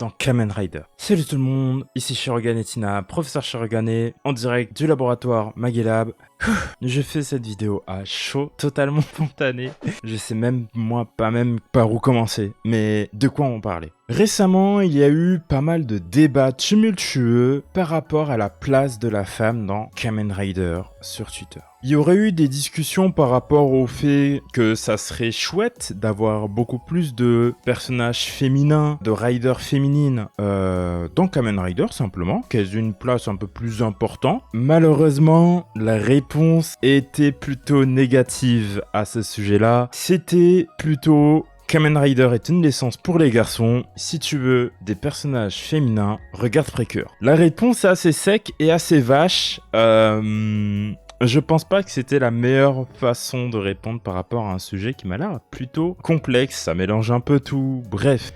dans Kamen Rider. Salut tout le monde, ici Shirogan et Tina, professeur Shirogane, en direct du laboratoire Magellab. Je fais cette vidéo à chaud, totalement spontané. Je sais même, moi, pas même par où commencer, mais de quoi en parler. Récemment, il y a eu pas mal de débats tumultueux par rapport à la place de la femme dans Kamen Rider sur Twitter. Il y aurait eu des discussions par rapport au fait que ça serait chouette d'avoir beaucoup plus de personnages féminins, de riders féminines dans Kamen Rider simplement, qu'elles aient une place un peu plus importante. Malheureusement, la réponse était plutôt négative à ce sujet-là. C'était plutôt Kamen Rider est une licence pour les garçons. Si tu veux des personnages féminins, regarde Precure. La réponse est assez sec et assez vache. Je pense pas que c'était la meilleure façon de répondre par rapport à un sujet qui m'a l'air plutôt complexe. Ça mélange un peu tout. Bref.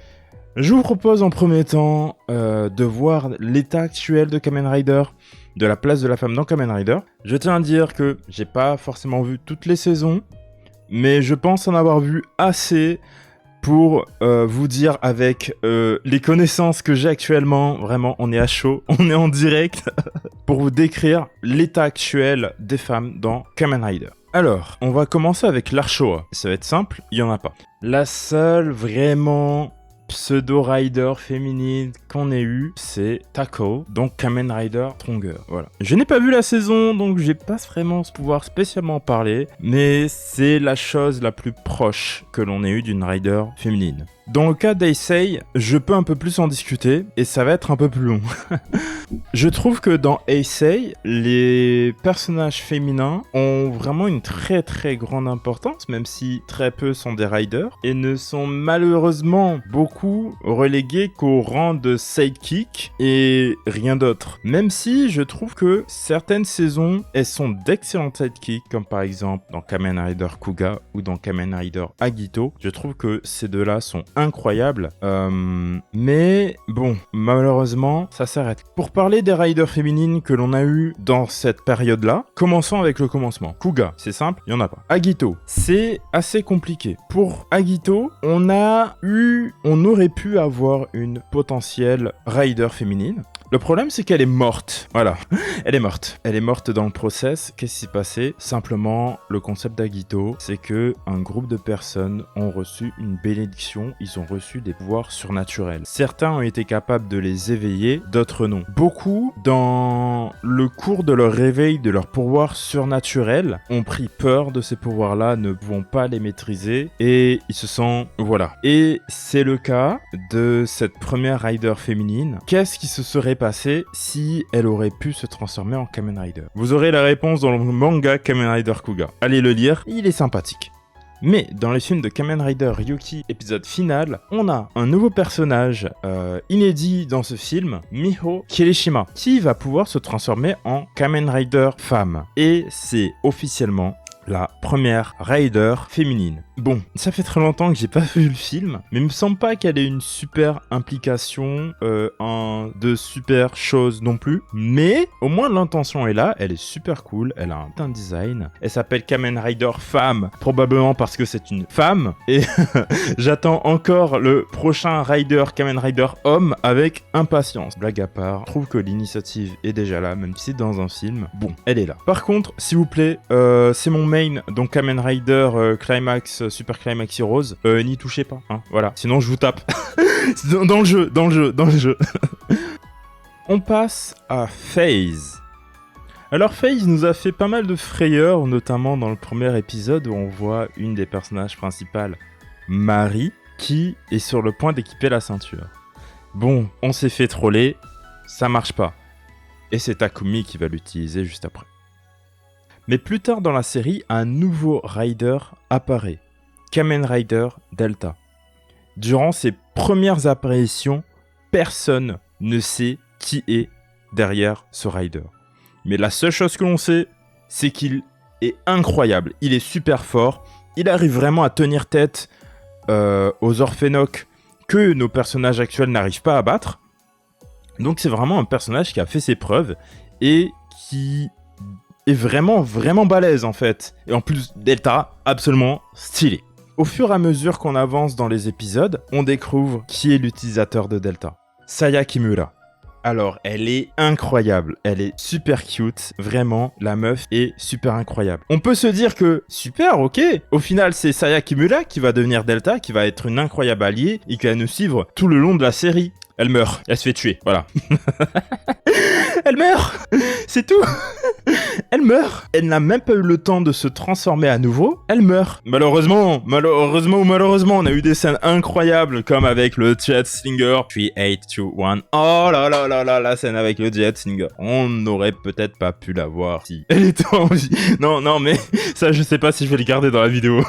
Je vous propose en premier temps de voir l'état actuel de Kamen Rider, de la place de la femme dans Kamen Rider. Je tiens à dire que j'ai pas forcément vu toutes les saisons, mais je pense en avoir vu assez pour vous dire avec les connaissances que j'ai actuellement, vraiment on est à chaud, on est en direct, pour vous décrire l'état actuel des femmes dans Kamen Rider. Alors, on va commencer avec l'Archoa. Ça va être simple, il y en a pas. La seule vraiment pseudo-rider féminine qu'on ait eu, c'est Tako, donc Kamen Rider Stronger. Voilà. Je n'ai pas vu la saison, donc j'ai pas vraiment ce pouvoir spécialement en parler, mais c'est la chose la plus proche que l'on ait eu d'une rider féminine. Dans le cas d'Eisei, je peux un peu plus en discuter, et ça va être un peu plus long. Je trouve que dans Eisei, les personnages féminins ont vraiment une très très grande importance, même si très peu sont des riders, et ne sont malheureusement beaucoup relégués qu'au rang de sidekick et rien d'autre. Même si je trouve que certaines saisons, elles sont d'excellents sidekicks, comme par exemple dans Kamen Rider Kuga ou dans Kamen Rider Agito. Je trouve que ces deux-là sont incroyables, mais bon, malheureusement, ça s'arrête. Pour parler des riders féminines que l'on a eu dans cette période-là, commençons avec le commencement. Kuga, c'est simple, il n'y en a pas. Agito, c'est assez compliqué. Pour Agito, on aurait pu avoir une potentielle rider féminine. Le problème, c'est qu'elle est morte. Voilà, elle est morte. Elle est morte dans le process. Qu'est-ce qui s'est passé ? Simplement, le concept d'Agito, c'est que un groupe de personnes ont reçu une bénédiction. Ils ont reçu des pouvoirs surnaturels. Certains ont été capables de les éveiller, d'autres non. Beaucoup, dans le cours de leur réveil de leurs pouvoirs surnaturels, ont pris peur de ces pouvoirs-là, ne pouvant pas les maîtriser, et ils se sont... Voilà. Et c'est le cas de cette première rider féminine. Qu'est-ce qui se serait passé si elle aurait pu se transformer en Kamen Rider? Vous aurez la réponse dans le manga Kamen Rider Kuga. Allez le lire, il est sympathique. Mais dans les films de Kamen Rider Ryuki épisode final, on a un nouveau personnage inédit dans ce film, Miho Kirishima, qui va pouvoir se transformer en Kamen Rider femme. Et c'est officiellement la première rider féminine. Bon, ça fait très longtemps que j'ai pas vu le film, mais il me semble pas qu'elle ait une super implication de super choses non plus. Mais au moins l'intention est là, elle est super cool, elle a un design. Elle s'appelle Kamen Rider Femme, probablement parce que c'est une femme. Et j'attends encore le prochain rider Kamen Rider Homme avec impatience. Blague à part, je trouve que l'initiative est déjà là, même si c'est dans un film. Bon, elle est là. Par contre, s'il vous plaît, c'est mon main, donc Kamen Rider Climax, Super Climax Heroes, n'y touchez pas, hein, voilà, sinon je vous tape. dans le jeu. On passe à FaZe. Alors FaZe nous a fait pas mal de frayeurs, notamment dans le premier épisode où on voit une des personnages principales, Marie, qui est sur le point d'équiper la ceinture. Bon, on s'est fait troller, ça marche pas. Et c'est Takumi qui va l'utiliser juste après. Mais plus tard dans la série, un nouveau rider apparaît, Kamen Rider Delta. Durant ses premières apparitions, personne ne sait qui est derrière ce rider. Mais la seule chose que l'on sait, c'est qu'il est incroyable, il est super fort, il arrive vraiment à tenir tête aux Orphenoch que nos personnages actuels n'arrivent pas à battre. Donc c'est vraiment un personnage qui a fait ses preuves et qui est vraiment balèze en fait. Et en plus, Delta, absolument stylé. Au fur et à mesure qu'on avance dans les épisodes, on découvre qui est l'utilisateur de Delta. Saya Kimura. Alors, elle est incroyable, elle est super cute, vraiment, la meuf est super incroyable. On peut se dire que, super, ok, au final c'est Saya Kimura qui va devenir Delta, qui va être une incroyable alliée et qui va nous suivre tout le long de la série. Elle meurt, elle se fait tuer, voilà. Elle meurt, c'est tout. Elle meurt. Elle n'a même pas eu le temps de se transformer à nouveau. Elle meurt. Malheureusement, on a eu des scènes incroyables comme avec le Jet Slinger. 3, 8, 2, 1. Oh là là là là, la scène avec le Jet Slinger. On n'aurait peut-être pas pu la voir si elle était en vie. Non, mais ça, je sais pas si je vais le garder dans la vidéo.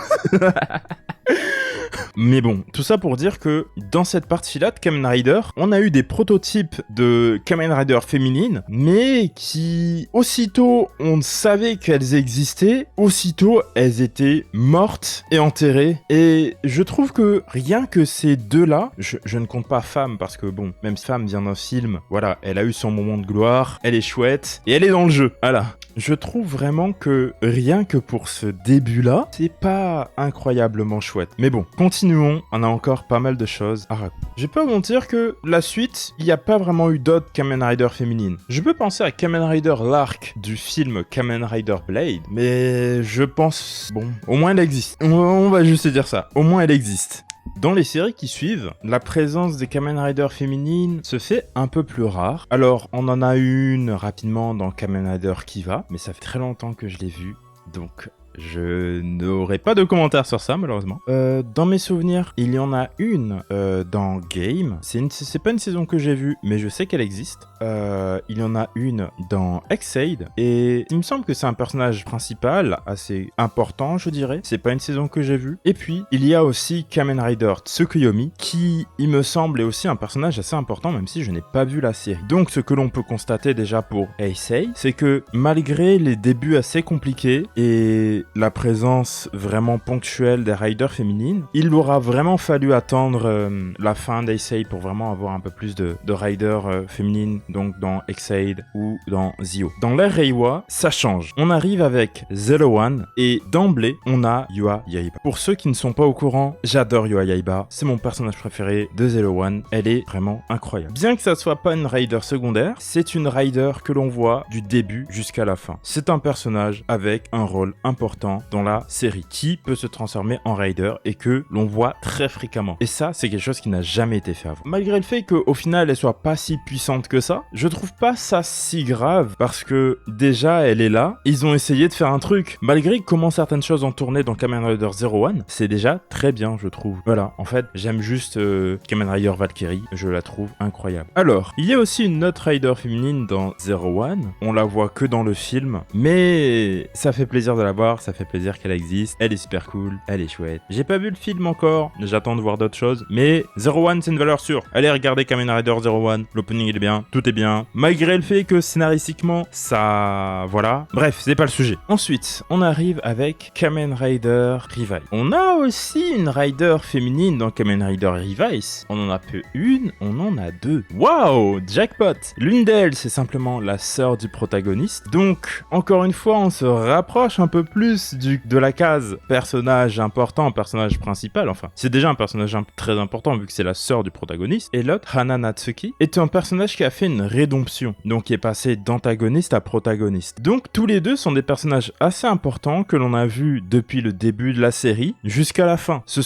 Mais bon, tout ça pour dire que dans cette partie-là de Kamen Rider, on a eu des prototypes de Kamen Rider féminines, mais qui, aussitôt on savait qu'elles existaient, aussitôt elles étaient mortes et enterrées. Et je trouve que rien que ces deux-là, je ne compte pas Femme, parce que bon, même si Femme vient d'un film, voilà, elle a eu son moment de gloire, elle est chouette, et elle est dans le jeu, voilà. Je trouve vraiment que rien que pour ce début-là, c'est pas incroyablement chouette. Mais bon, continuons, on a encore pas mal de choses à raconter. Je vais pas vous mentir que la suite, il n'y a pas vraiment eu d'autres Kamen Rider féminines. Je peux penser à Kamen Rider l'arc du film Kamen Rider Blade, mais je pense, bon, au moins elle existe. On va juste dire ça, au moins elle existe. Dans les séries qui suivent, la présence des Kamen Rider féminines se fait un peu plus rare. Alors, on en a une rapidement dans Kamen Rider Kiva, mais ça fait très longtemps que je l'ai vue, donc je n'aurai pas de commentaires sur ça, malheureusement. Dans mes souvenirs, il y en a une dans Game. C'est pas une saison que j'ai vue, mais je sais qu'elle existe. Il y en a une dans X-Aid. Et il me semble que c'est un personnage principal assez important, je dirais. C'est pas une saison que j'ai vue. Et puis, il y a aussi Kamen Rider Tsukuyomi, qui, il me semble, est aussi un personnage assez important, même si je n'ai pas vu la série. Donc, ce que l'on peut constater déjà pour Heisei, c'est que malgré les débuts assez compliqués et la présence vraiment ponctuelle des riders féminines, il aura vraiment fallu attendre la fin d'Heisei pour vraiment avoir un peu plus de riders féminines, donc dans X-Aid ou dans Zio. Dans l'ère Reiwa, ça change. On arrive avec Zero One et d'emblée, on a Yua Yaiba. Pour ceux qui ne sont pas au courant, j'adore Yua Yaiba. C'est mon personnage préféré de Zero One. Elle est vraiment incroyable. Bien que ça soit pas une rider secondaire, c'est une rider que l'on voit du début jusqu'à la fin. C'est un personnage avec un rôle important dans la série qui peut se transformer en rider et que l'on voit très fréquemment. Et ça, c'est quelque chose qui n'a jamais été fait avant. Malgré le fait qu'au final, elle soit pas si puissante que ça, je trouve pas ça si grave parce que déjà, elle est là. Ils ont essayé de faire un truc. Malgré comment certaines choses ont tourné dans Kamen Rider Zero One, c'est déjà très bien, je trouve. Voilà, en fait, j'aime juste Kamen Rider Valkyrie. Je la trouve incroyable. Alors, il y a aussi une autre rider féminine dans Zero One. On la voit que dans le film, mais ça fait plaisir de la voir. Ça fait plaisir qu'elle existe, elle est super cool, elle est chouette. J'ai pas vu le film encore, j'attends de voir d'autres choses, mais Zero One c'est une valeur sûre. Allez regarder Kamen Rider Zero One, l'opening il est bien, tout est bien, malgré le fait que scénaristiquement, ça... voilà. Bref, c'est pas le sujet. Ensuite, on arrive avec Kamen Rider Revice. On a aussi une rider féminine dans Kamen Rider Revice. On en a peu une, on en a deux. Waouh, jackpot. L'une d'elles, c'est simplement la sœur du protagoniste. Donc, encore une fois, on se rapproche un peu plus de la case personnage important, personnage principal, enfin, c'est déjà un personnage très important vu que c'est la sœur du protagoniste. Et l'autre, Hana Natsuki, est un personnage qui a fait une rédemption, donc qui est passé d'antagoniste à protagoniste. Donc tous les deux sont des personnages assez importants que l'on a vus depuis le début de la série jusqu'à la fin. Ce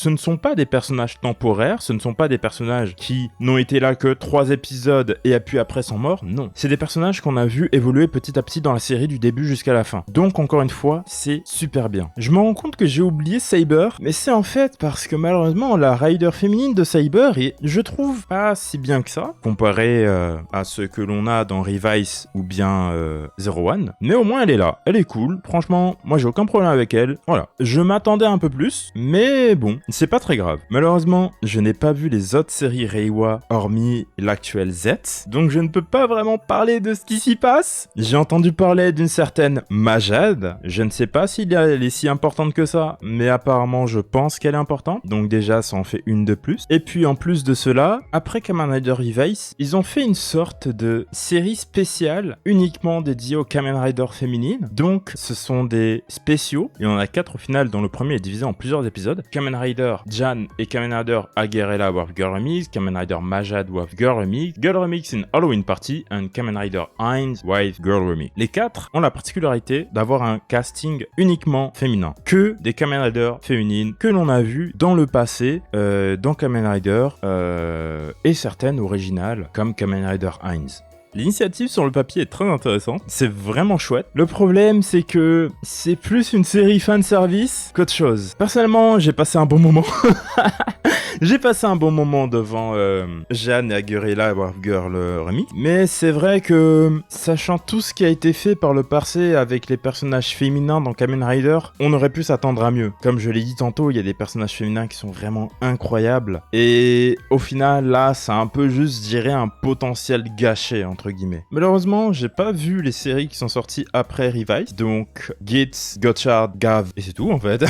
ne sont pas des personnages temporaires, ce ne sont pas des personnages qui n'ont été là que 3 épisodes et puis après sont morts, non. C'est des personnages qu'on a vus évoluer petit à petit dans la série du début jusqu'à la fin. Donc encore une fois, c'est super bien. Je me rends compte que j'ai oublié Saber, mais c'est en fait parce que malheureusement la rider féminine de Saber est, je trouve, pas si bien que ça, comparé à ce que l'on a dans Revice ou bien Zero One. Mais au moins elle est là, elle est cool, franchement, moi j'ai aucun problème avec elle. Voilà, je m'attendais un peu plus, mais bon, c'est pas très grave. Malheureusement, je n'ai pas vu les autres séries Reiwa hormis l'actuelle Z, donc je ne peux pas vraiment parler de ce qui s'y passe. J'ai entendu parler d'une certaine Majad, je ne sais sais pas si elle est si importante que ça, mais apparemment je pense qu'elle est importante. Donc déjà, ça en fait une de plus. Et puis en plus de cela, après Kamen Rider Revice, ils ont fait une sorte de série spéciale uniquement dédiée aux Kamen Rider féminines. Donc ce sont des spéciaux. Il y en a 4 au final, dont le premier est divisé en plusieurs épisodes. Kamen Rider Jan et Kamen Rider Aguerella with Girl Remix, Kamen Rider Majad with Girl Remix in Halloween Party, and Kamen Rider Heinz with Girl Remix. Les 4 ont la particularité d'avoir un casting uniquement féminin. Que des Kamen Rider féminines que l'on a vu dans le passé, dans Kamen Rider, et certaines originales, comme Kamen Rider Heinz. L'initiative sur le papier est très intéressante, c'est vraiment chouette. Le problème, c'est que c'est plus une série fanservice qu'autre chose. Personnellement, j'ai passé un bon moment. J'ai passé un bon moment devant Jeanne et Aguerella War Girl Remix. Mais c'est vrai que, sachant tout ce qui a été fait par le passé avec les personnages féminins dans Kamen Rider, on aurait pu s'attendre à mieux. Comme je l'ai dit tantôt, il y a des personnages féminins qui sont vraiment incroyables. Et au final, là, c'est un peu juste, je dirais, un potentiel gâché, entre guillemets. Malheureusement, j'ai pas vu les séries qui sont sorties après Revice. Donc, Gitz, Gotthard, Gav, et c'est tout en fait.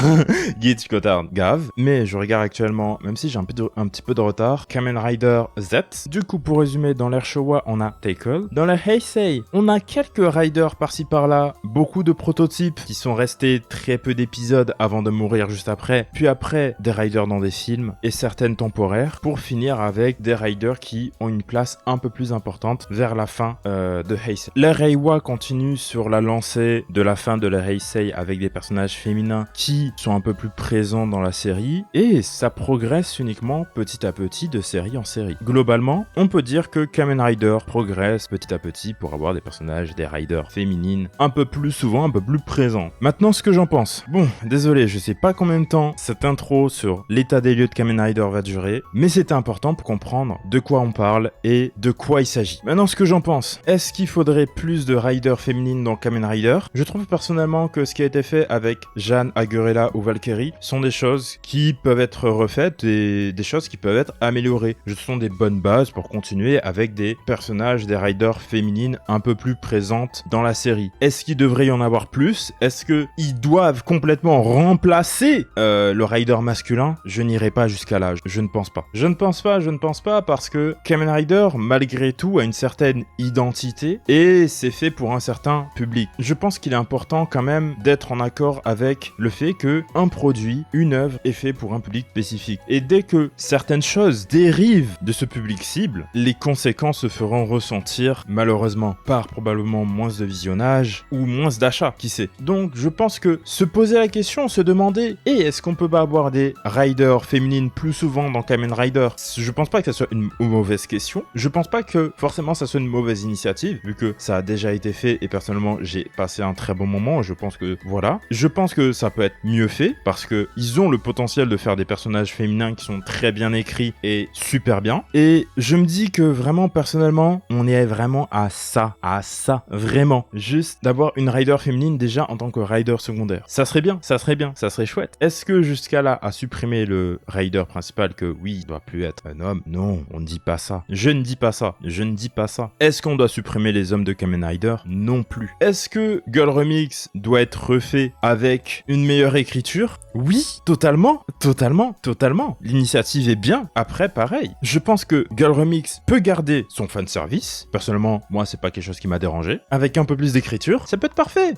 Gitz, Gotthard, Gav. Mais je regarde actuellement, même si j'ai un petit peu de retard, Kamen Rider Z. Du coup, pour résumer, dans l'ère Showa, on a Tackle. Dans la Heisei, on a quelques riders par-ci par-là, beaucoup de prototypes qui sont restés très peu d'épisodes avant de mourir juste après, puis après des riders dans des films et certaines temporaires, pour finir avec des riders qui ont une place un peu plus importante vers la fin de Heisei. La Reiwa continue sur la lancée de la fin de la Heisei avec des personnages féminins qui sont un peu plus présents dans la série et ça progresse uniquement petit à petit de série en série. Globalement, on peut dire que Kamen Rider progresse petit à petit pour avoir des personnages, des riders féminines un peu plus souvent, un peu plus présents. Maintenant, ce que j'en pense. Bon, désolé, je sais pas combien de temps cette intro sur l'état des lieux de Kamen Rider va durer, mais c'était important pour comprendre de quoi on parle et de quoi il s'agit. Maintenant, ce que j'en pense. Est-ce qu'il faudrait plus de riders féminines dans Kamen Rider? Je trouve personnellement que ce qui a été fait avec Jeanne, Aguerella ou Valkyrie sont des choses qui peuvent être refaites et des choses qui peuvent être améliorées. Ce sont des bonnes bases pour continuer avec des personnages, des riders féminines un peu plus présentes dans la série. Est-ce qu'il devrait y en avoir plus? Est-ce qu'ils doivent complètement remplacer le rider masculin? Je n'irai pas jusqu'à là. Je ne pense pas. Je ne pense pas parce que Kamen Rider, malgré tout, a une certaine identité et c'est fait pour un certain public. Je pense qu'il est important quand même d'être en accord avec le fait que un produit, une œuvre est fait pour un public spécifique. Et dès que certaines choses dérivent de ce public cible, les conséquences se feront ressentir malheureusement par probablement moins de visionnage ou moins d'achats, qui sait. Donc je pense que se poser la question, se demander est-ce qu'on peut pas avoir des riders féminines plus souvent dans Kamen Rider? Je pense pas que ça soit une mauvaise question. Je pense pas que forcément ça soit une mauvaise initiative, vu que ça a déjà été fait et personnellement j'ai passé un très bon moment. Je pense que voilà. Je pense que ça peut être mieux fait parce que ils ont le potentiel de faire des personnages féminins qui sont très bien écrits et super bien. Et je me dis que vraiment personnellement, on est vraiment à ça, vraiment. Juste d'avoir une rider féminine déjà en tant que rider secondaire. Ça serait bien, ça serait chouette. Est-ce que jusqu'à là, à supprimer le rider principal que oui, il doit plus être un homme? Non, on ne dit pas ça. Je ne dis pas ça. Est-ce qu'on doit supprimer les hommes de Kamen Rider? Non plus. Est-ce que Girl Remix doit être refait avec une meilleure écriture? Oui, totalement. L'initiative est bien. Après, pareil. Je pense que Girl Remix peut garder son fanservice. Personnellement, moi, c'est pas quelque chose qui m'a dérangé. Avec un peu plus d'écriture, ça peut être parfait.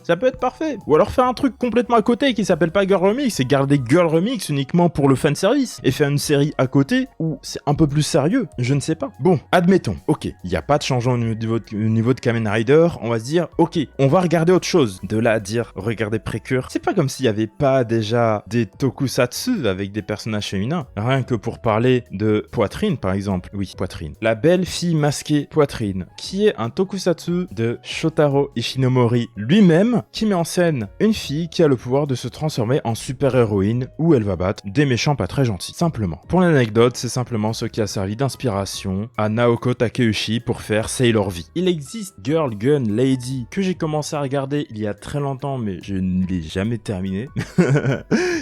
Ou alors faire un truc complètement à côté qui s'appelle pas Girl Remix et garder Girl Remix uniquement pour le fanservice et faire une série à côté où c'est un peu plus sérieux. Je ne sais pas. Bon, admettons. Ok, il n'y a pas de changement au niveau de Kamen Rider. On va se dire, ok, on va regarder autre chose. De là à dire, regardez Precure. C'est pas comme s'il y avait pas déjà des tokusatsu avec des personnages féminins. Rien que pour parler de Poitrine, par exemple. Oui, Poitrine. La belle fille masquée Poitrine, qui est un tokusatsu de Shotaro Ishinomori lui-même, qui met en scène une fille qui a le pouvoir de se transformer en super-héroïne où elle va battre des méchants pas très gentils. Simplement. Pour l'anecdote, c'est simplement ce qui a servi d'inspiration à Naoko Takeuchi pour faire Sailor Taylor V. Il existe Girl Gun Lady que j'ai commencé à regarder il y a très longtemps mais je ne l'ai jamais terminé.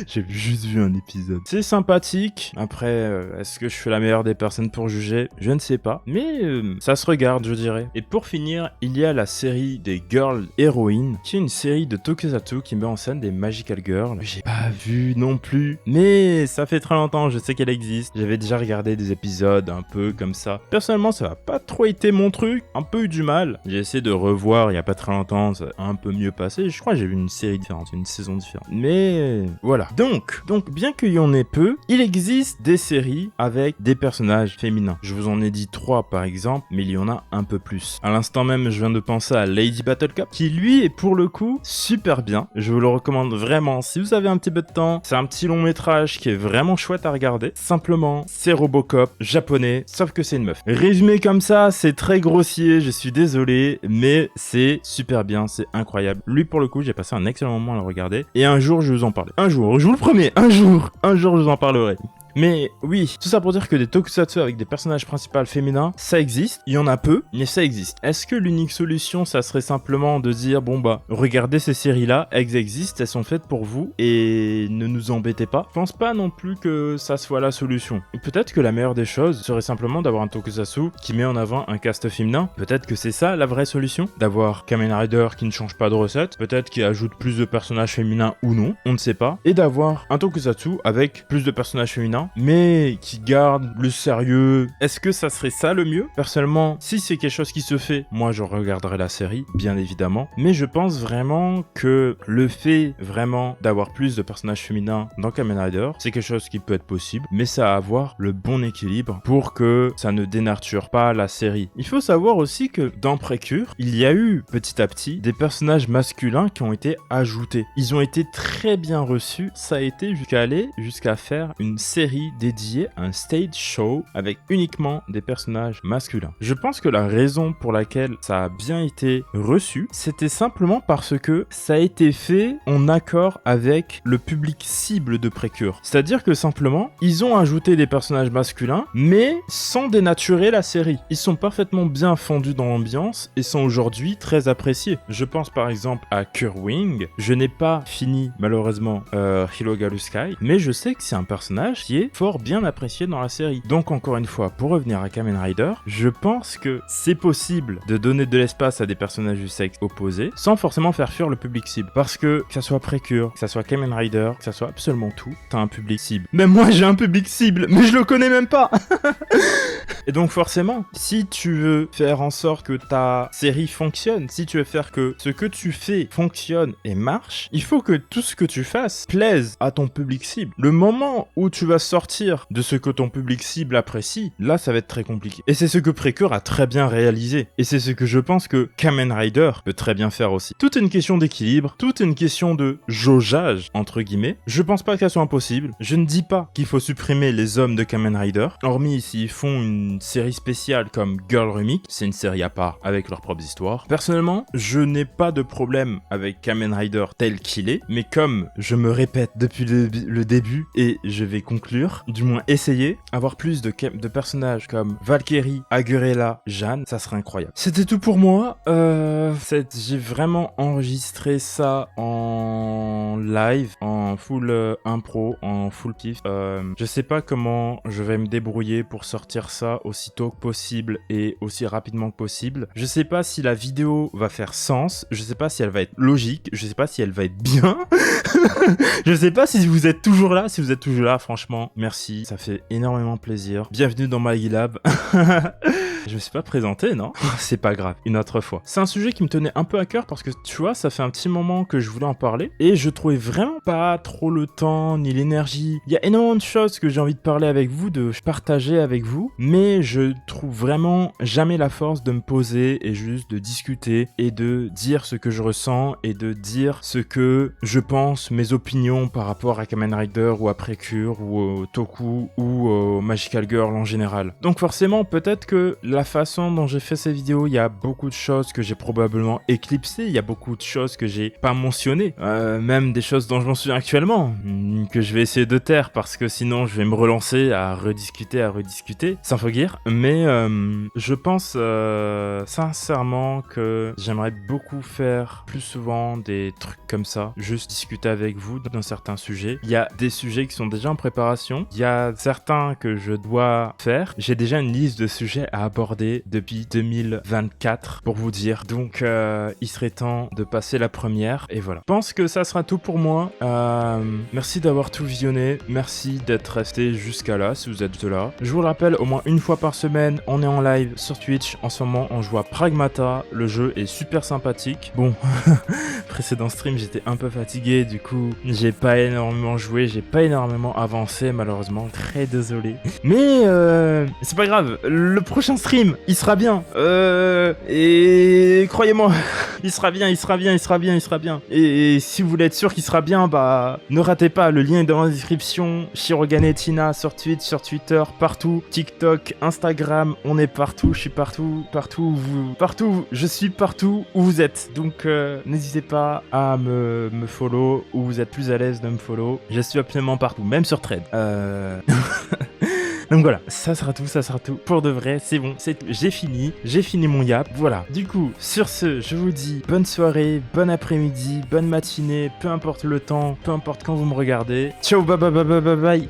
J'ai juste vu un épisode. C'est sympathique. Après, est-ce que je suis la meilleure des personnes pour juger? Je ne sais pas. Mais ça se regarde, je dirais. Et pour finir, il y a la série des Girl Heroines, qui est une série de Tokusatsu qui met en scène des Magical Girls. J'ai pas vu non plus. Mais ça fait très longtemps, je sais qu'elle existe. J'avais déjà regardé des épisodes un peu comme ça. Personnellement, ça n'a pas trop été mon truc. Un peu eu du mal. J'ai essayé de revoir il y a pas très longtemps. Ça a un peu mieux passé. Je crois que j'ai vu une série différente, une saison différente. Mais voilà. Donc bien qu'il y en ait peu, il existe des séries avec des personnages féminins. Je vous en ai dit 3 par exemple, mais il y en a un peu plus. À l'instant même, je viens de penser à Lady Battle Cup, qui lui est pour le coup super bien. Je vous le recommande vraiment si vous avez un petit peu de temps. C'est un petit long métrage qui est vraiment chouette à regarder. Simplement, c'est Robocop japonais, sauf que c'est une meuf. Résumé comme ça, c'est très grossier, je suis désolé, mais c'est super bien, c'est incroyable. Lui pour le coup, j'ai passé un excellent moment à le regarder, et un jour je vous en parlerai. Un jour, je vous le promets, un jour je vous en parlerai. Mais oui, tout ça pour dire que des tokusatsu avec des personnages principaux féminins, ça existe, il y en a peu, mais ça existe. Est-ce que l'unique solution, ça serait simplement de dire, bon bah, regardez ces séries-là, elles existent, elles sont faites pour vous, et ne nous embêtez pas? Je pense pas non plus que ça soit la solution. Peut-être que la meilleure des choses serait simplement d'avoir un tokusatsu qui met en avant un cast féminin. Peut-être que c'est ça la vraie solution, d'avoir Kamen Rider qui ne change pas de recette, peut-être qu'il ajoute plus de personnages féminins ou non, on ne sait pas, et d'avoir un tokusatsu avec plus de personnages féminins, mais qui garde le sérieux. Est-ce que ça serait ça le mieux? Personnellement, si c'est quelque chose qui se fait, moi je regarderai la série, bien évidemment, mais je pense vraiment que le fait vraiment d'avoir plus de personnages féminins dans Kamen Rider, c'est quelque chose qui peut être possible, mais ça a à avoir le bon équilibre pour que ça ne dénature pas la série. Il faut savoir aussi que dans Precure, il y a eu petit à petit des personnages masculins qui ont été ajoutés. Ils ont été très bien reçus, ça a été jusqu'à faire une série dédiée, un stage show avec uniquement des personnages masculins. Je pense que la raison pour laquelle ça a bien été reçu, c'était simplement parce que ça a été fait en accord avec le public cible de Precure. C'est-à-dire que simplement, ils ont ajouté des personnages masculins, mais sans dénaturer la série. Ils sont parfaitement bien fondus dans l'ambiance et sont aujourd'hui très appréciés. Je pense par exemple à Kurwing. Je n'ai pas fini malheureusement Hirogaru Sky, mais je sais que c'est un personnage qui est fort bien apprécié dans la série. Donc encore une fois, pour revenir à Kamen Rider, je pense que c'est possible de donner de l'espace à des personnages du sexe opposé sans forcément faire fuir le public cible. Parce que ça soit Precure, que ça soit Kamen Rider, que ça soit absolument tout, t'as un public cible. Même moi j'ai un public cible, mais je le connais même pas. Et donc forcément, si tu veux faire en sorte que ta série fonctionne, si tu veux faire que ce que tu fais fonctionne et marche, il faut que tout ce que tu fasses plaise à ton public cible. Le moment où tu vas sortir de ce que ton public cible apprécie, là ça va être très compliqué. Et c'est ce que Precure a très bien réalisé. Et c'est ce que je pense que Kamen Rider peut très bien faire aussi. Tout est une question d'équilibre, tout est une question de jaugeage, entre guillemets. Je pense pas qu'elle soit impossible. Je ne dis pas qu'il faut supprimer les hommes de Kamen Rider, hormis s'ils font une série spéciale comme Girl Remix, c'est une série à part avec leurs propres histoires. Personnellement, je n'ai pas de problème avec Kamen Rider tel qu'il est, mais comme je me répète depuis le début, et je vais conclure, du moins essayer, avoir plus de personnages comme Valkyrie, Agurella, Jeanne, ça serait incroyable. C'était tout pour moi. J'ai vraiment enregistré ça en live, en full impro, en full pif. Je sais pas comment je vais me débrouiller pour sortir ça aussitôt que possible et aussi rapidement que possible. Je sais pas si la vidéo va faire sens, je sais pas si elle va être logique, je sais pas si elle va être bien. Je sais pas si vous êtes toujours là. Si vous êtes toujours là, franchement, merci, ça fait énormément plaisir. Bienvenue dans MyGilab. Je me suis pas présenté, non? C'est pas grave, une autre fois. C'est un sujet qui me tenait un peu à cœur parce que, tu vois, ça fait un petit moment que je voulais en parler et je trouvais vraiment pas trop le temps ni l'énergie. Il y a énormément de choses que j'ai envie de parler avec vous, de partager avec vous, mais je trouve vraiment jamais la force de me poser et juste de discuter et de dire ce que je ressens et de dire ce que je pense, mes opinions par rapport à Kamen Rider ou à Precure ou au Toku ou au Magical Girl en général. Donc forcément, peut-être que la façon dont j'ai fait ces vidéos, il y a beaucoup de choses que j'ai probablement éclipsées, il y a beaucoup de choses que j'ai pas mentionnées, même des choses dont je m'en souviens actuellement, que je vais essayer de taire parce que sinon je vais me relancer à rediscuter, sans faguir. Mais je pense sincèrement que j'aimerais beaucoup faire plus souvent des trucs comme ça, juste discuter avec vous d'un certain sujet. Il y a des sujets qui sont déjà en préparation, il y a certains que je dois faire. J'ai déjà une liste de sujets à aborder depuis 2024 pour vous dire. Donc il serait temps de passer la première et voilà. Je pense que ça sera tout pour moi. Merci d'avoir tout visionné, merci d'être resté jusqu'à là si vous êtes là. Je vous le rappelle, au moins une fois par semaine, on est en live sur Twitch. En ce moment, on joue à Pragmata. Le jeu est super sympathique. Bon, précédent stream, j'étais un peu fatigué, du coup, j'ai pas énormément joué, j'ai pas énormément avancé, malheureusement. Très désolé. Mais c'est pas grave, le prochain stream, il sera bien. Et croyez-moi, il sera bien. Et si vous voulez être sûr qu'il sera bien, bah, ne ratez pas, le lien est dans la description. Shiroganetina sur Twitch, sur Twitter, partout. TikTok, Instagram, on est partout, je suis partout, je suis partout où vous êtes. Donc n'hésitez pas à me follow, où vous êtes plus à l'aise de me follow. Je suis absolument partout, même sur Thread. Donc voilà, ça sera tout pour de vrai, c'est bon, c'est tout, j'ai fini mon yap, voilà. Du coup, sur ce, je vous dis bonne soirée, bon après-midi, bonne matinée, peu importe le temps, peu importe quand vous me regardez. Ciao, bye bye bye bye bye bye.